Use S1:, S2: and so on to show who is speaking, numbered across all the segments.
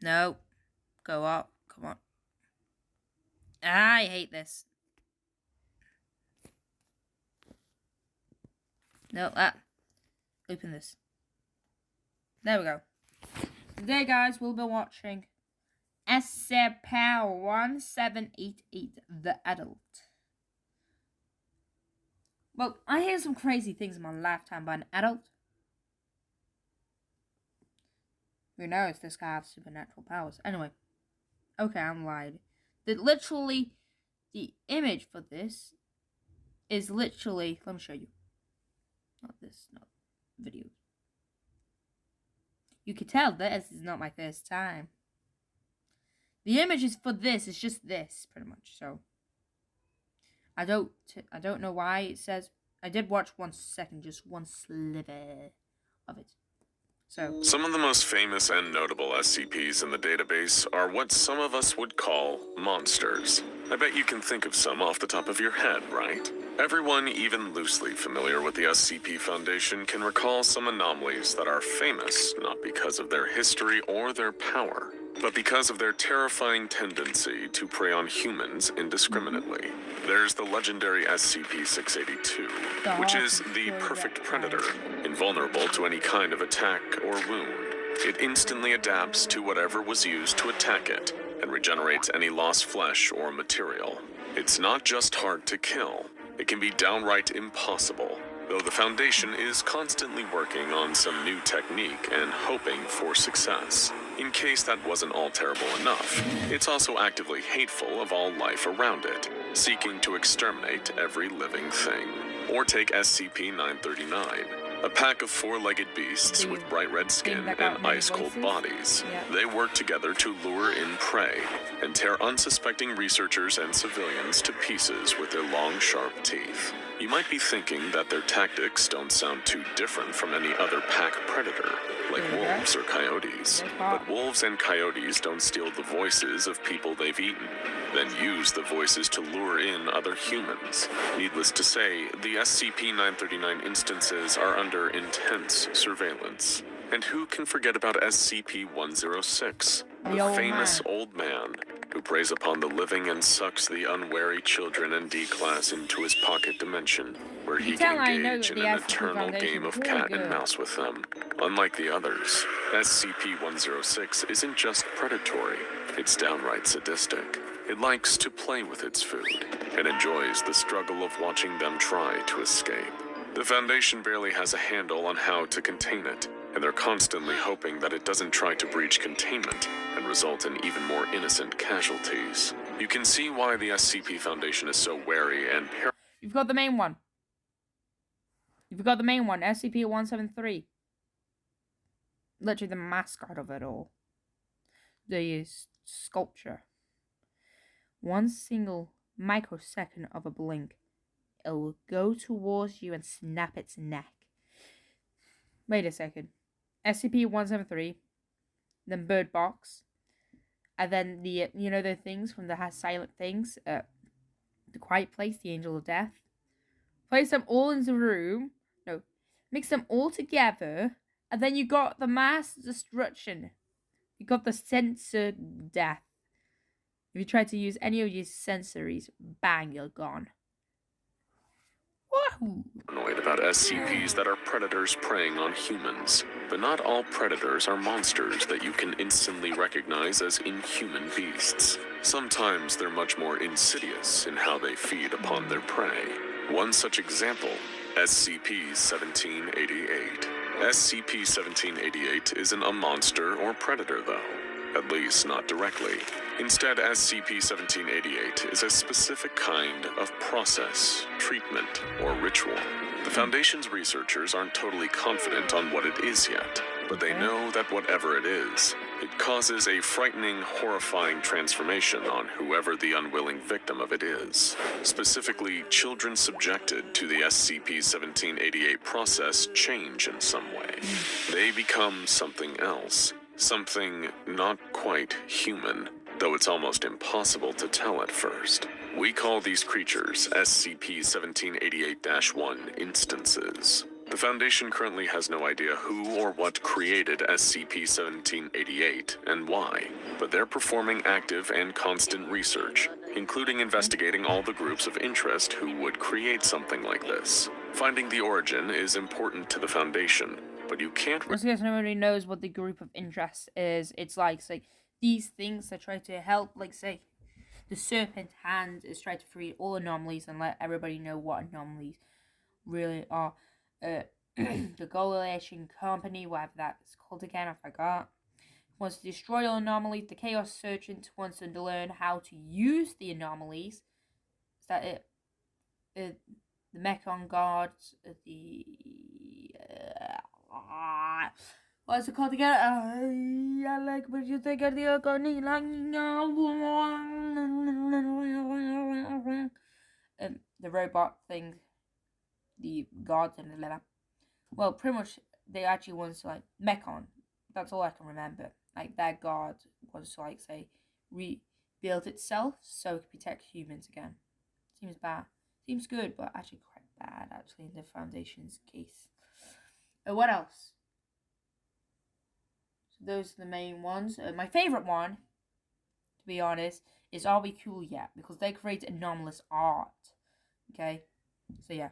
S1: No. Go up. Come on. I hate this. No, open this. There we go. Today, guys, we'll be watching SCP-1788, The Adult. Well, I hear some crazy things in my lifetime by an adult. Who knows, this guy has supernatural powers. Anyway. Okay, I'm lied. The image for this is literally, let me show you. Not this, not video. You can tell this is not my first time. The images for this is just this, pretty much, so. I don't know why it says, I did watch 1 second, just one sliver of it. So.
S2: Some of the most famous and notable SCPs in the database are what some of us would call monsters. I bet you can think of some off the top of your head, right? Everyone even loosely familiar with the SCP Foundation can recall some anomalies that are famous not because of their history or their power, but because of their terrifying tendency to prey on humans indiscriminately. There's the legendary SCP-682, which is the perfect predator, invulnerable to any kind of attack or wound. It instantly adapts to whatever was used to attack it, and regenerates any lost flesh or material. It's not just hard to kill, it can be downright impossible, though the Foundation is constantly working on some new technique and hoping for success. In case that wasn't all terrible enough, it's also actively hateful of all life around it, seeking to exterminate every living thing. Or take SCP-939, a pack of 4-legged beasts with bright red skin and ice-cold bodies. They work together to lure in prey and tear unsuspecting researchers and civilians to pieces with their long, sharp teeth. You might be thinking that their tactics don't sound too different from any other pack predator, like wolves or coyotes. But wolves and coyotes don't steal the voices of people they've eaten, then use the voices to lure in other humans. Needless to say, the SCP-939 instances are under intense surveillance. And who can forget about SCP-106, the famous old man who preys upon the living and sucks the unwary children and D-class into his pocket dimension, where he can engage in an eternal game of cat and mouse with them. Unlike the others, SCP-106 isn't just predatory, it's downright sadistic. It likes to play with its food, and enjoys the struggle of watching them try to escape. The Foundation barely has a handle on how to contain it, and they're constantly hoping that it doesn't try to breach containment and result in even more innocent casualties. You can see why the SCP Foundation is so wary and
S1: You've got the main one. You've got the main one, SCP-173. Literally the mascot of it all. The sculpture. One single microsecond of a blink, it will go towards you and snap its neck. Wait a second. SCP-173, then Bird Box, and then the, you know, the things from the Silent Things, The Quiet Place, The Angel of Death. Place them all in the room, no, mix them all together, and then you got the mass destruction. You got the censored death. If you try to use any of these sensories, bang, you're gone. Wahoo!
S2: Annoyed about SCPs that are predators preying on humans. But not all predators are monsters that you can instantly recognize as inhuman beasts. Sometimes they're much more insidious in how they feed upon their prey. One such example, SCP-1788. SCP-1788 isn't a monster or predator, though. At least not directly. Instead, SCP-1788 is a specific kind of process, treatment, or ritual. The Foundation's researchers aren't totally confident on what it is yet, but they know that whatever it is, it causes a frightening, horrifying transformation on whoever the unwilling victim of it is. Specifically, children subjected to the SCP-1788 process change in some way. They become something else. Something not quite human, though it's almost impossible to tell at first. We call these creatures SCP-1788-1 instances. The Foundation currently has no idea who or what created SCP-1788 and why, but they're performing active and constant research, including investigating all the groups of interest who would create something like this. Finding the origin is important to the Foundation, but you can't...
S1: Just in case nobody knows what the group of interest is, it's like, say, these things that try to help, like, say, the Serpent Hand is trying to free all anomalies and let everybody know what anomalies really are. The Coalition Company, whatever that's called again, I forgot, wants to destroy all anomalies. The Chaos Sergeant wants to learn how to use the anomalies. Is that it? The Mechon Guards, what's it called again? I like what you think of the robot thing, the guards and the leather. Well, pretty much they actually want to like Mechon. That's all I can remember. Like that guard wants to like say rebuild itself so it can protect humans again. Seems bad. Seems good, but actually quite bad actually in the Foundation's case. What else? So those are the main ones. My favorite one, to be honest, is Are We Cool Yet? Because they create anomalous art. Okay? So yeah.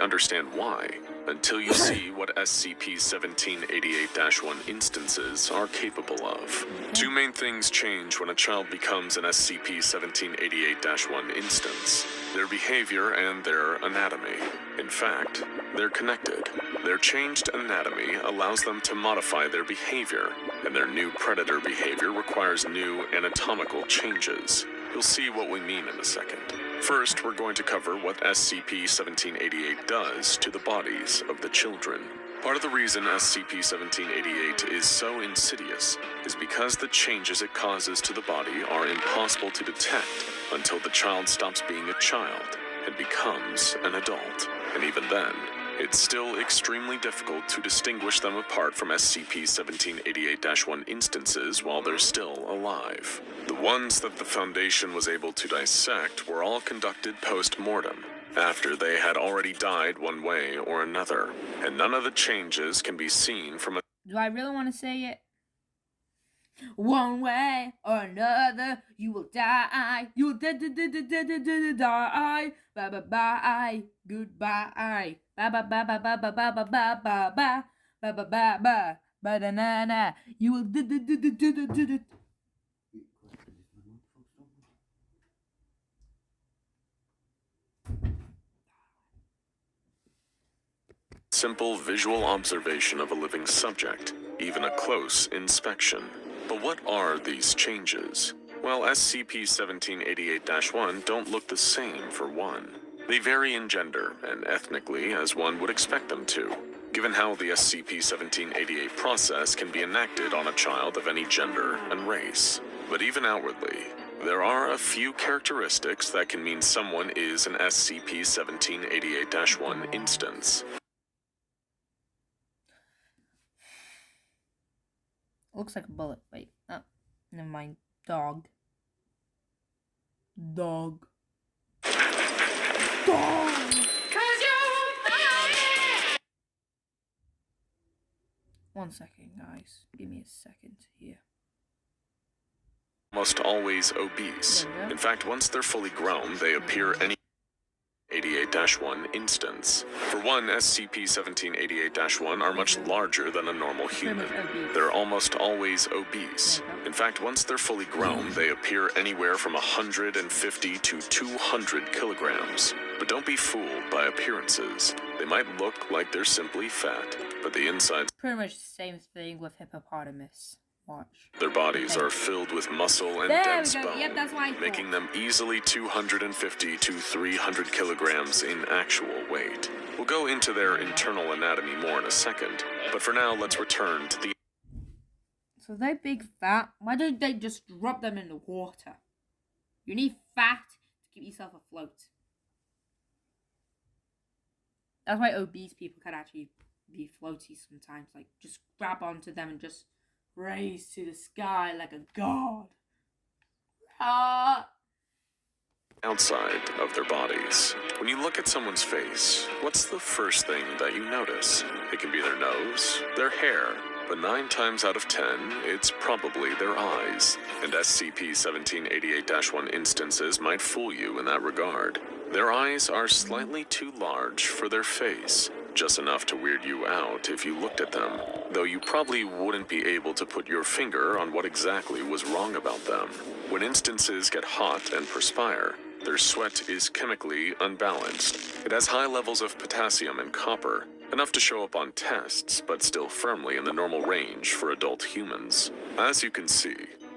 S2: Understand why until you see what SCP-1788-1 instances are capable of. Two main things change when a child becomes an SCP-1788-1 instance: their behavior and their anatomy. In fact, they're connected. Their changed anatomy allows them to modify their behavior, and their new predator behavior requires new anatomical changes. You'll see what we mean in a second. First, we're going to cover what SCP-1788 does to the bodies of the children. Part of the reason SCP-1788 is so insidious is because the changes it causes to the body are impossible to detect until the child stops being a child and becomes an adult. And even then, it's still extremely difficult to distinguish them apart from SCP-1788-1 instances while they're still alive. The ones that the Foundation was able to dissect were all conducted post-mortem, after they had already died one way or another, and none of the changes can be seen from a...
S1: Do I really want to say it? One way or another, you will die. You will die. Bye bye bye. Goodbye. Bye bye bye bye bye bye bye bye bye bye bye. Bye bye bye bye. Bye da na na. You will
S2: simple visual observation of a living subject, even a close inspection. But what are these changes? Well, SCP-1788-1 don't look the same for one. They vary in gender and ethnically as one would expect them to, given how the SCP-1788 process can be enacted on a child of any gender and race. But even outwardly, there are a few characteristics that can mean someone is an SCP-1788-1 instance.
S1: Looks like a bullet. Wait. Oh, never mind. Dog. Dog. Dog! One second, guys. Give me a second here.
S2: Almost always obese. In fact, once they're fully grown, they appear any 88-1 instance. For one, SCP-1788-1 are much larger than a normal human. They're almost always obese. In fact, once they're fully grown, they appear anywhere from 150 to 200 kilograms. But don't be fooled by appearances. They might look like they're simply fat, but the inside's
S1: pretty much the same thing with hippopotamus. Watch.
S2: Their bodies are filled with muscle and dense bone,
S1: yep, that's what I
S2: making them easily 250 to 300 kilograms in actual weight. We'll go into their internal anatomy more in a second, but for now, let's return to the...
S1: So they're big fat. Why don't they just drop them in the water? You need fat to keep yourself afloat. That's why obese people can actually be floaty sometimes. Like, just grab onto them and just raise to the sky like a god. Ah!
S2: outside of their bodies. When you look at someone's face, what's the first thing that you notice? It can be their nose, their hair, but 9 times out of 10, it's probably their eyes. And SCP-1788-1 instances might fool you in that regard. Their eyes are slightly too large for their face, just enough to weird you out if you looked at them, though you probably wouldn't be able to put your finger on what exactly was wrong about them. When instances get hot and perspire, their sweat is chemically unbalanced. It has high levels of potassium and copper, enough to show up on tests, but still firmly in the normal range for adult humans. As you can see,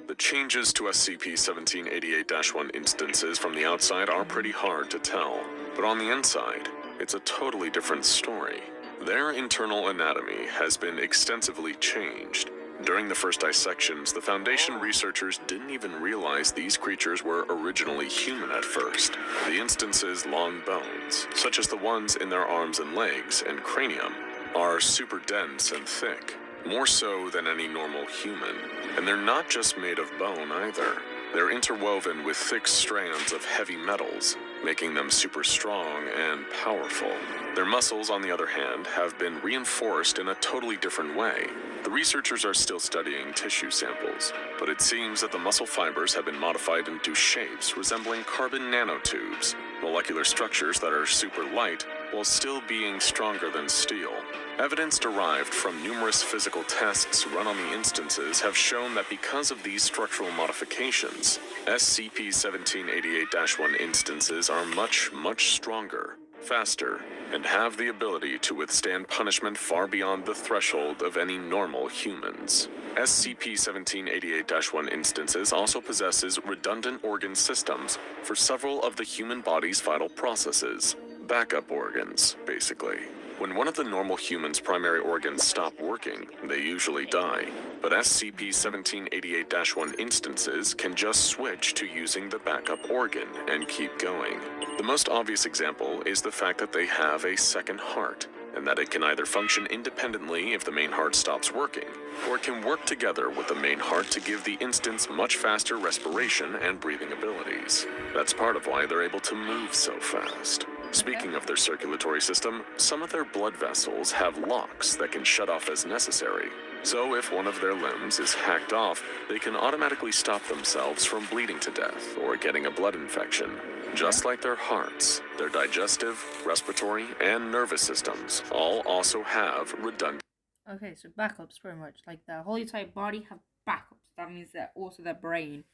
S2: the changes to SCP-1788-1 instances from the outside are pretty hard to tell, but on the inside, it's a totally different story. Their internal anatomy has been extensively changed. During the first dissections, the Foundation researchers didn't even realize these creatures were originally human at first. The instances' long bones, such as the ones in their arms and legs and cranium, are super dense and thick, more so than any normal human. And they're not just made of bone either. They're interwoven with thick strands of heavy metals, making them super strong and powerful. Their muscles, on the other hand, have been reinforced in a totally different way. The researchers are still studying tissue samples, but it seems that the muscle fibers have been modified into shapes resembling carbon nanotubes, molecular structures that are super light while still being stronger than steel. Evidence derived from numerous physical tests run on the instances have shown that because of these structural modifications, SCP-1788-1 instances are much stronger, faster, and have the ability to withstand punishment far beyond the threshold of any normal humans. SCP-1788-1 instances also possesses redundant organ systems for several of the human body's vital processes. Backup organs, basically. When one of the normal human's primary organs stop working, they usually die. But SCP-1788-1 instances can just switch to using the backup organ and keep going. The most obvious example is the fact that they have a second heart, and that it can either function independently if the main heart stops working, or it can work together with the main heart to give the instance much faster respiration and breathing abilities. That's part of why they're able to move so fast. Speaking of their circulatory system, some of their blood vessels have locks that can shut off as necessary. So if one of their limbs is hacked off, they can automatically stop themselves from bleeding to death or getting a blood infection. Just like their hearts, their digestive, respiratory, and nervous systems all also have redundant.
S1: Okay, so backups pretty much. Like the whole entire body have backups. That means that also their brain.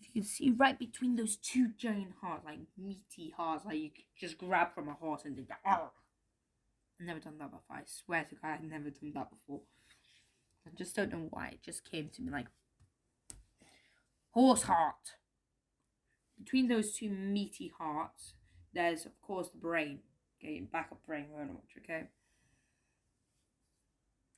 S1: If you can see right between those two giant hearts, like meaty hearts, like you could just grab from a horse and do that. I've never done that before. I swear to God, I've never done that before. I just don't know why. It just came to me like horse heart. Between those two meaty hearts, there's of course the brain. Okay, backup brain very much. Okay.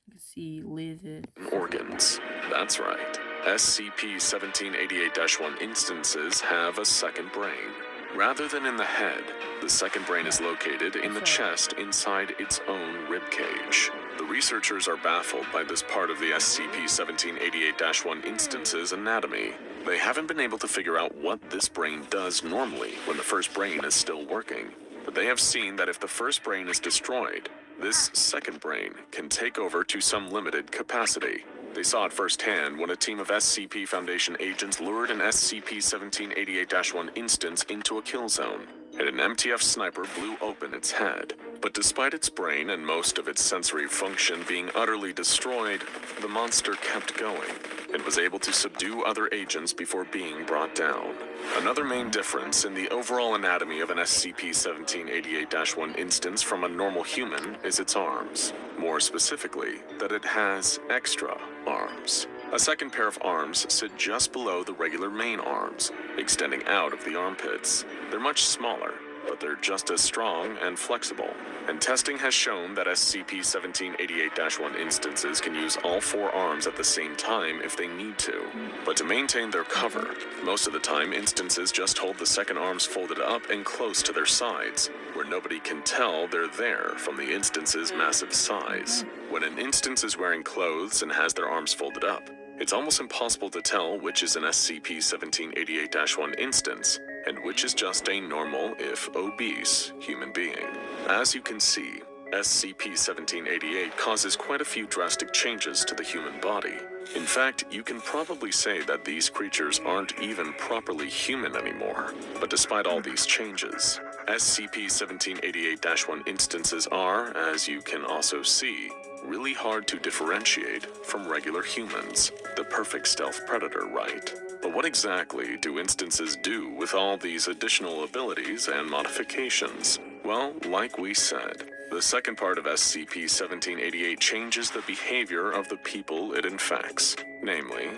S1: You can see liver.
S2: Organs. That's right. SCP-1788-1 instances have a second brain. Rather than in the head, the second brain is located in the chest inside its own ribcage. The researchers are baffled by this part of the SCP-1788-1 instance's anatomy. They haven't been able to figure out what this brain does normally when the first brain is still working. But they have seen that if the first brain is destroyed, this second brain can take over to some limited capacity. They saw it firsthand when a team of SCP Foundation agents lured an SCP-1788-1 instance into a kill zone, and an MTF sniper blew open its head. But despite its brain and most of its sensory function being utterly destroyed, the monster kept going, and was able to subdue other agents before being brought down. Another main difference in the overall anatomy of an SCP-1788-1 instance from a normal human is its arms. More specifically, that it has extra arms. A second pair of arms sit just below the regular main arms, extending out of the armpits. They're much smaller, but they're just as strong and flexible. And testing has shown that SCP-1788-1 instances can use all 4 arms at the same time if they need to. But to maintain their cover, most of the time instances just hold the second arms folded up and close to their sides, where nobody can tell they're there from the instance's massive size. When an instance is wearing clothes and has their arms folded up, it's almost impossible to tell which is an SCP-1788-1 instance and which is just a normal, if obese, human being. As you can see, SCP-1788 causes quite a few drastic changes to the human body. In fact, you can probably say that these creatures aren't even properly human anymore. But despite all these changes, SCP-1788-1 instances are, as you can also see, really hard to differentiate from regular humans. The perfect stealth predator, right? But what exactly do instances do with all these additional abilities and modifications? Well, like we said, the second part of SCP-1788 changes the behavior of the people it infects. Namely,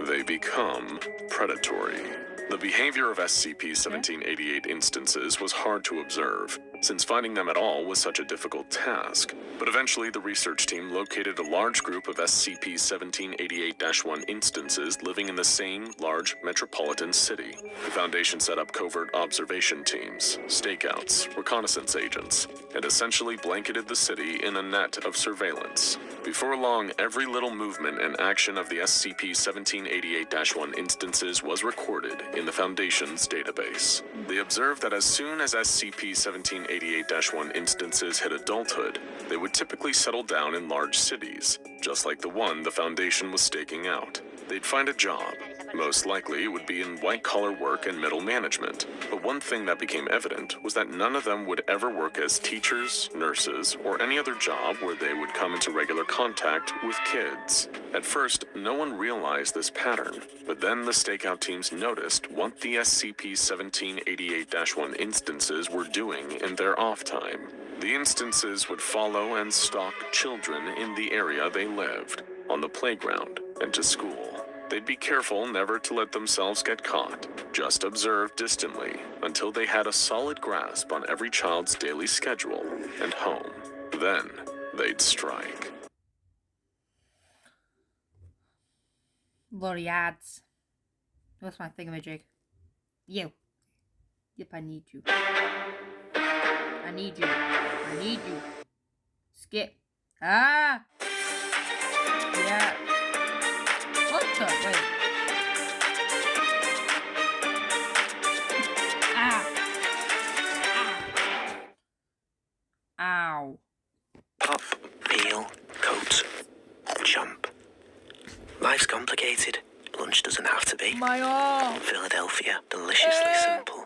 S2: they become predatory. The behavior of SCP-1788 instances was hard to observe, since finding them at all was such a difficult task. But eventually the research team located a large group of SCP-1788-1 instances living in the same large metropolitan city. The Foundation set up covert observation teams, stakeouts, reconnaissance agents, and essentially blanketed the city in a net of surveillance. Before long, every little movement and action of the SCP-1788-1 instances was recorded in the Foundation's database. They observed that as soon as SCP-1788-1 instances hit adulthood, they would typically settle down in large cities, just like the one the Foundation was staking out. They'd find a job. Most likely it would be in white-collar work and middle management. But one thing that became evident was that none of them would ever work as teachers, nurses, or any other job where they would come into regular contact with kids. At first, no one realized this pattern, but then the stakeout teams noticed what the SCP-1788-1 instances were doing in their off time. The instances would follow and stalk children in the area they lived, on the playground, and to school. They'd be careful never to let themselves get caught, just observe distantly until they had a solid grasp on every child's daily schedule and home. Then, they'd strike.
S1: Bloody ads. What's my thingamajig? You. Yep, I need you. I need you. I need you. Skip. Ah! Yeah. What the? Wait. Ah. Ah. Ow.
S3: Puff, peel, coat, chomp. Life's complicated. Lunch doesn't have to be.
S1: My arm.
S3: Philadelphia, deliciously simple.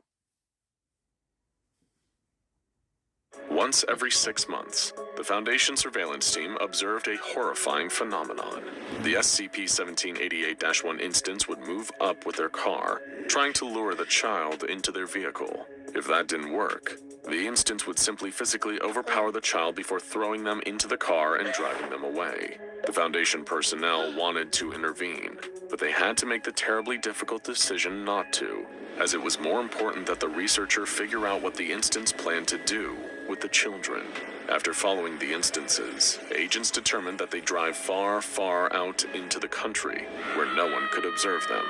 S2: Once every 6 months, the Foundation surveillance team observed a horrifying phenomenon. The SCP-1788-1 instance would move up with their car, trying to lure the child into their vehicle. If that didn't work, the instance would simply physically overpower the child before throwing them into the car and driving them away. The Foundation personnel wanted to intervene, but they had to make the terribly difficult decision not to, as it was more important that the researcher figure out what the instance planned to do with the children. After following the instances, agents determined that they drive far, far out into the country, where no one could observe them.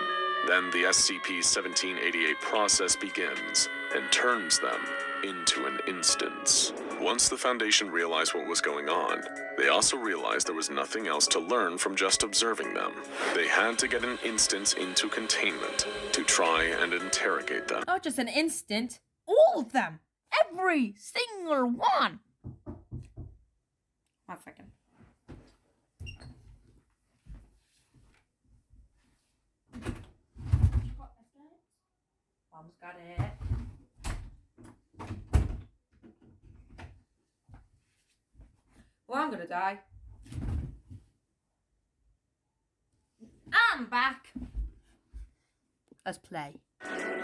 S2: Then the SCP-1788 process begins and turns them into an instance. Once the Foundation realized what was going on, they also realized there was nothing else to learn from just observing them. They had to get an instance into containment to try and interrogate them.
S1: Not just an instant, all of them! Every single one! 1 second. Mom's got it. Well, I'm gonna die. I'm back. Let's play.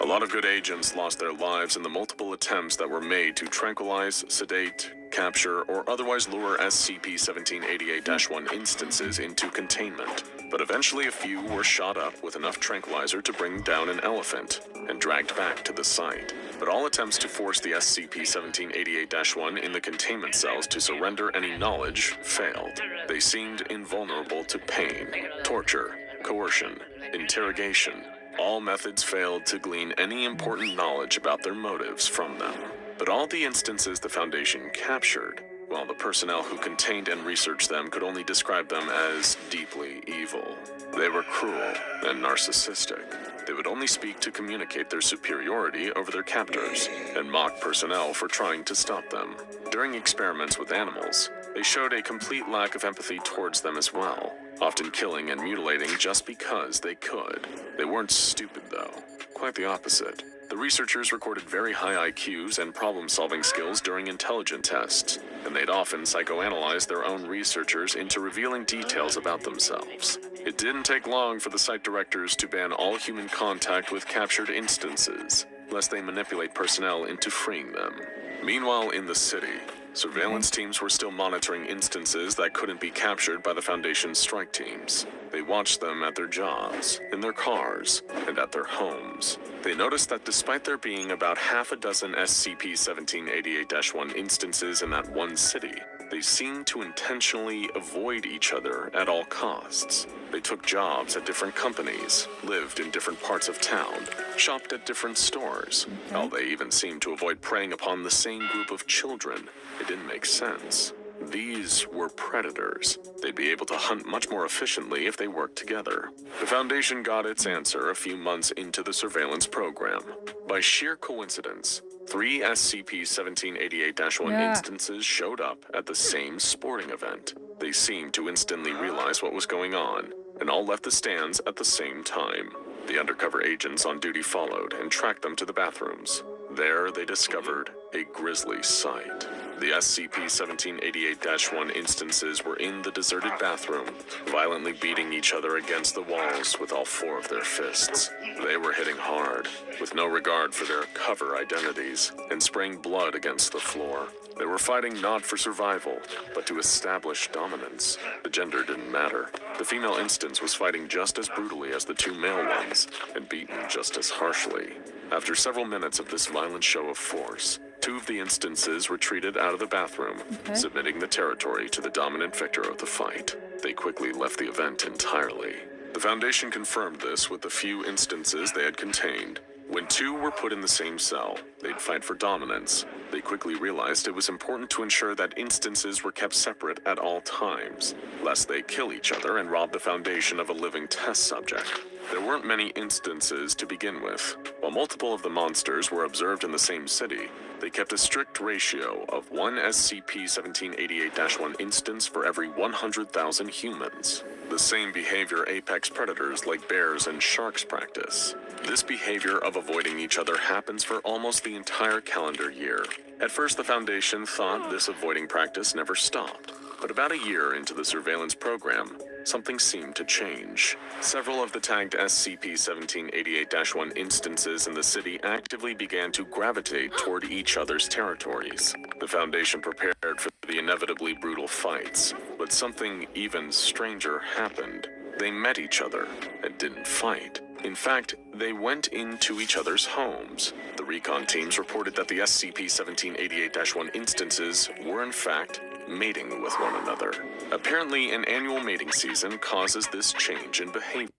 S2: A lot of good agents lost their lives in the multiple attempts that were made to tranquilize, sedate, capture, or otherwise lure SCP-1788-1 instances into containment. But eventually a few were shot up with enough tranquilizer to bring down an elephant and dragged back to the site. But all attempts to force the SCP-1788-1 in the containment cells to surrender any knowledge failed. They seemed invulnerable to pain, torture, coercion, interrogation. All methods failed to glean any important knowledge about their motives from them. But all the instances the Foundation captured, while the personnel who contained and researched them could only describe them as deeply evil. They were cruel and narcissistic. They would only speak to communicate their superiority over their captors, and mock personnel for trying to stop them. During experiments with animals, they showed a complete lack of empathy towards them as well, often killing and mutilating just because they could. They weren't stupid, though. Quite the opposite. The researchers recorded very high IQs and problem-solving skills during intelligence tests, and they'd often psychoanalyze their own researchers into revealing details about themselves. It didn't take long for the site directors to ban all human contact with captured instances, lest they manipulate personnel into freeing them. Meanwhile, in the city, surveillance teams were still monitoring instances that couldn't be captured by the Foundation's strike teams. They watched them at their jobs, in their cars, and at their homes. They noticed that despite there being about half a dozen SCP-1788-1 instances in that one city, they seemed to intentionally avoid each other at all costs. They took jobs at different companies, lived in different parts of town, shopped at different stores. Hell, they even seemed to avoid preying upon the same group of children. It didn't make sense. These were predators. They'd be able to hunt much more efficiently if they worked together. The Foundation got its answer a few months into the surveillance program. By sheer coincidence, 3 SCP-1788-1 instances showed up at the same sporting event. They seemed to instantly realize what was going on, and all left the stands at the same time. The undercover agents on duty followed and tracked them to the bathrooms. There, they discovered a grisly sight. The SCP-1788-1 instances were in the deserted bathroom, violently beating each other against the walls with all 4 of their fists. They were hitting hard, with no regard for their cover identities, and spraying blood against the floor. They were fighting not for survival, but to establish dominance. The gender didn't matter. The female instance was fighting just as brutally as the 2 male ones, and beaten just as harshly. After several minutes of this violent show of force, 2 of the instances retreated out of the bathroom, submitting the territory to the dominant victor of the fight. They quickly left the event entirely. The Foundation confirmed this with the few instances they had contained. When 2 were put in the same cell, they'd fight for dominance. They quickly realized it was important to ensure that instances were kept separate at all times, lest they kill each other and rob the Foundation of a living test subject. There weren't many instances to begin with. While multiple of the monsters were observed in the same city, they kept a strict ratio of 1 SCP-1788-1 instance for every 100,000 humans. The same behavior apex predators like bears and sharks practice. This behavior of avoiding each other happens for almost the entire calendar year. At first, the Foundation thought this avoiding practice never stopped. But about a year into the surveillance program, something seemed to change. Several of the tagged SCP-1788-1 instances in the city actively began to gravitate toward each other's territories. The Foundation prepared for the inevitably brutal fights, but something even stranger happened. They met each other and didn't fight. In fact, they went into each other's homes. The recon teams reported that the SCP-1788-1 instances were in fact mating with one another. Apparently, an annual mating season causes this change in behavior.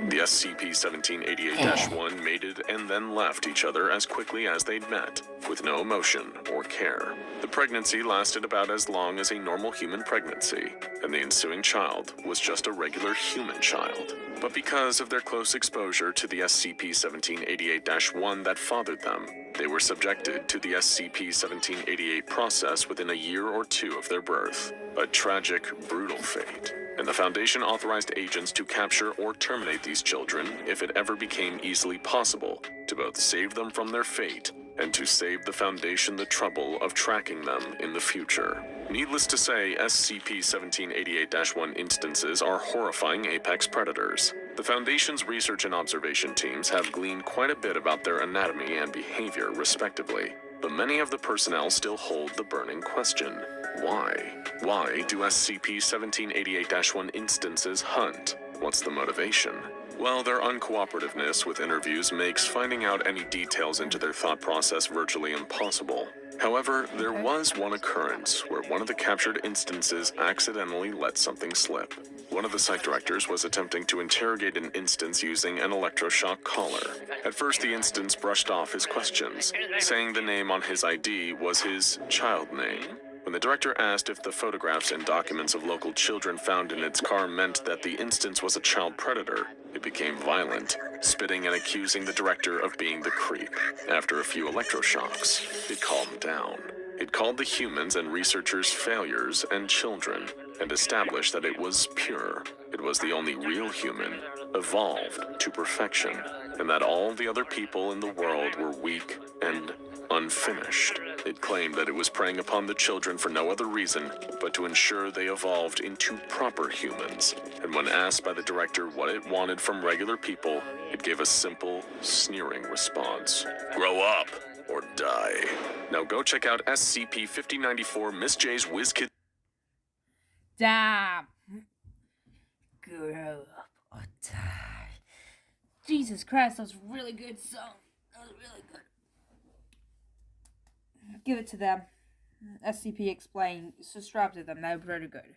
S2: The SCP-1788-1 mated and then left each other as quickly as they'd met, with no emotion or care. The pregnancy lasted about as long as a normal human pregnancy, and the ensuing child was just a regular human child. But because of their close exposure to the SCP-1788-1 that fathered them, they were subjected to the SCP-1788 process within a year or 2 of their birth. A tragic, brutal fate. And the Foundation authorized agents to capture or terminate these children if it ever became easily possible, to both save them from their fate and to save the Foundation the trouble of tracking them in the future. Needless to say, SCP-1788-1 instances are horrifying apex predators. The Foundation's research and observation teams have gleaned quite a bit about their anatomy and behavior, respectively, but many of the personnel still hold the burning question. Why? Why do SCP-1788-1 instances hunt? What's the motivation? Well, their uncooperativeness with interviews makes finding out any details into their thought process virtually impossible. However, there was one occurrence where one of the captured instances accidentally let something slip. One of the site directors was attempting to interrogate an instance using an electroshock collar. At first, the instance brushed off his questions, saying the name on his ID was his child name. When When the director asked if the photographs and documents of local children found in its car meant that the instance was a child predator, it became violent, spitting and accusing the director of being the creep. After a few electroshocks, it calmed down. It called the humans and researchers failures and children, and established that it was pure. It was the only real human, evolved to perfection, and that all the other people in the world were weak and unfinished. It claimed that it was preying upon the children for no other reason but to ensure they evolved into proper humans. And when asked by the director what it wanted from regular people, it gave a simple, sneering response. Grow up or die. Now go check out SCP-5094 Miss J's WizKid.
S1: Damn. Grow up or die. Jesus Christ, that was a really good song. That was really good. Give it to them. SCP explained. Subscribe to them. They're pretty good.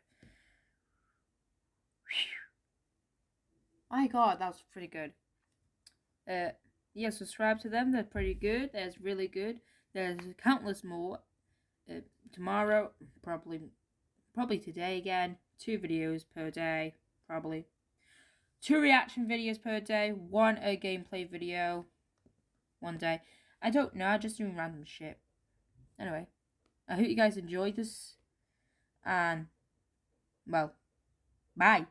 S1: My God, that was pretty good. Yeah, subscribe to them. They're pretty good. That's really good. There's countless more. Tomorrow, probably today again. 2 videos per day, probably. 2 reaction videos per day. 1 a gameplay video. One day. I don't know. I'm just doing random shit. Anyway, I hope you guys enjoyed this. And, well, bye.